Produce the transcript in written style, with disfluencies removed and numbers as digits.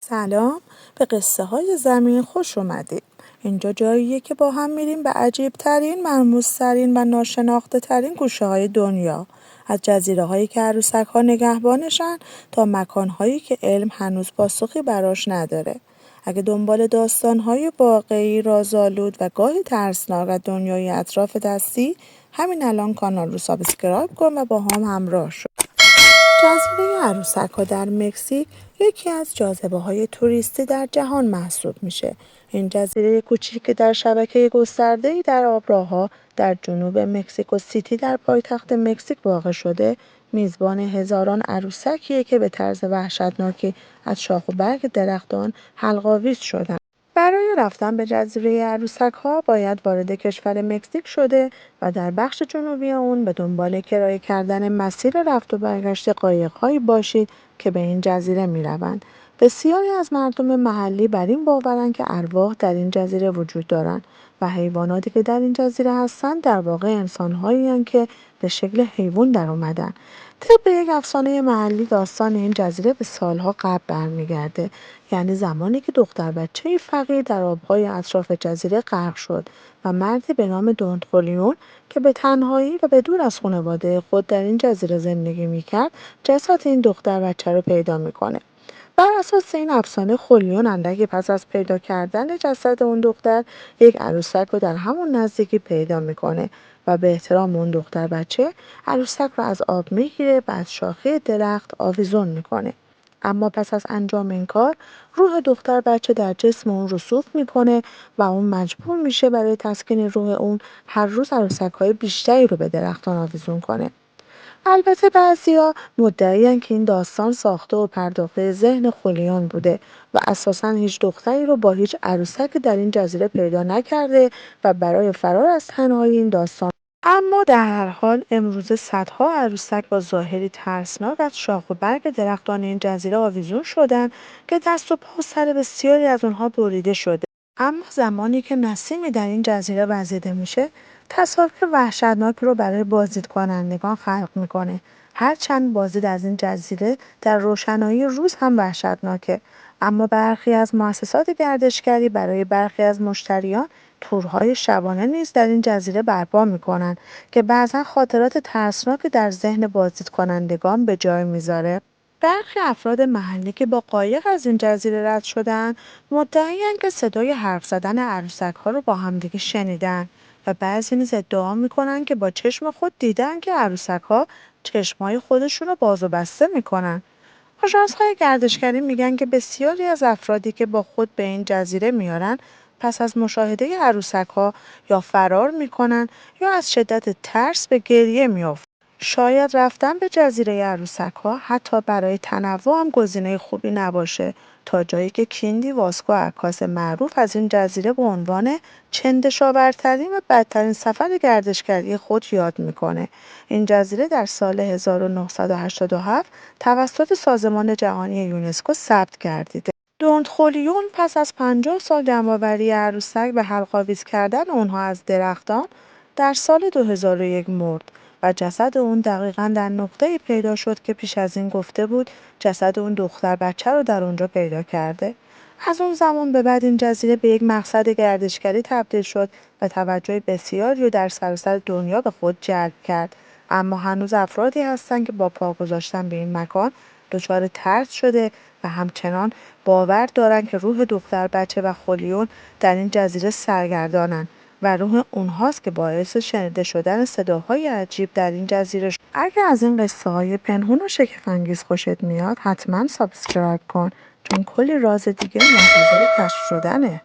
سلام، به قصه های زمین خوش اومدید. اینجا جاییه که با هم میریم به عجیب ترین، مرموز ترین و ناشناخته ترین گوشه های دنیا. از جزیره هایی که عروسک ها نگهبانشن تا مکان هایی که علم هنوز پاسخی براش نداره. اگه دنبال داستان های واقعی، رازآلود و گاهی ترسناک از دنیای اطراف هستی، همین الان کانال رو سابسکرایب کن و با هم همراه شو. جزیره عروسک‌ها در مکزیک یکی از جاذبه‌های توریستی در جهان محسوب میشه. این جزیره کوچیک که در شبکه گسترده‌ای در آبراه‌ها در جنوب مکزیکو سیتی در پایتخت مکزیک واقع شده، میزبان هزاران عروسکیه که به طرز وحشتناکی از شاخ و برگ درختان حلق‌آویز شدن. برای رفتن به جزیره عروسک‌ها باید وارد کشور مکزیک شده و در بخش جنوبی آن به دنبال کرایه کردن مسیر رفت و برگشت قایق‌هایی باشید که به این جزیره می‌روند. بسیاری از مردم محلی بر این باورند که ارواح در این جزیره وجود دارند و حیواناتی که در این جزیره هستند در واقع انسان‌هایی‌اند که به شکل حیوان درآمدند. طبق یک افسانه محلی، داستان این جزیره به سالها قبل برمیگرده، یعنی زمانی که دختر بچه‌ای فقیر در آب‌های اطراف جزیره غرق شد و مردی به نام دون خولیون که به تنهایی و به دور از خانواده خود در این جزیره زندگی می‌کرد، جسد این دختر بچه رو پیدا می‌کنه. بر اساس این افسانه، خولیون اندکی پس از پیدا کردن جسد اون دختر، یک عروسک رو در همون نزدیکی پیدا می‌کنه و به احترام اون دختر بچه، عروسک رو از آب می‌گیره و از شاخه درخت آویزون می‌کنه. اما پس از انجام این کار، روح دختر بچه در جسم اون رسوخ میکنه و اون مجبور میشه برای تسکین روح اون هر روز عروسک‌های بیشتری رو به درختان آویزون کنه. البته بعضیا مدعی‌اند که این داستان ساخته و پرداخته ذهن خولیان بوده و اساساً هیچ دختری رو با هیچ عروسکی در این جزیره پیدا نکرده و برای فرار از تنهایی این داستان. اما در هر حال امروزه صدها عروسک با ظاهری ترسناک از شاخ و برگ درختان این جزیره آویزون شدند که دست و پا سر بسیاری از آنها بریده شده. اما زمانی که نسیمی در این جزیره وزیده میشه، تصاویر وحشتناک رو برای بازدیدکنندگان خلق میکنه. هرچند بازدید از این جزیره در روشنایی روز هم وحشتناکه، اما برخی از مؤسسات گردشگری برای برخی از مشتریان تورهای شبانه نیز در این جزیره برپا میکنن که بعضا خاطرات ترسناکی در ذهن بازدیدکنندگان به جای میذاره. برخی افراد محلی که با قایق از این جزیره رد شدن، مدعی‌اند که صدای حرف زدن عروسک‌ها رو با همدیگه شنیدن و بعضی نیز ادعا میکنن که با چشم خود دیدن که عروسک‌ها چشمای خودشون رو باز و بسته میکنن. آژانس‌های گردشگری میگن که بسیاری از افرادی که با خود به این جزیره میارن، پس از مشاهده عروسک‌ها یا فرار میکنن یا از شدت ترس به گریه میافتند. شاید رفتن به جزیره عروسک‌ها حتی برای تنوع هم گزینه خوبی نباشه، تا جایی که کیندی واسکو، عکاس معروف از این جزیره، به عنوان چندشاورترین و بدترین سفر گردشگری خود یاد میکنه. این جزیره در سال 1987 توسط سازمان جهانی یونسکو ثبت گردیده. دونت خولیون پس از 50 سال جمع‌آوری عروسک و حلق‌آویز کردن اونها از درختان، در سال 2001 مرد و جسد اون دقیقاً در نقطه‌ای پیدا شد که پیش از این گفته بود جسد اون دختر بچه رو در اونجا پیدا کرده. از اون زمان به بعد این جزیره به یک مقصد گردشگری تبدیل شد و توجه بسیاری رو در سراسر دنیا به خود جلب کرد. اما هنوز افرادی هستند که با پا گذاشتن به این مکان دچار ترس شده و همچنان باور دارند که روح دختر بچه و خولیون در این جزیره سرگردانند و روح اونهاست که باعث شنیده شدن صداهای عجیب در این جزیره شد. اگه از این قصه های پنهون و شگفت‌انگیز خوشت میاد، حتما سابسکرایب کن، چون کلی راز دیگه منتظر کشف شدنه.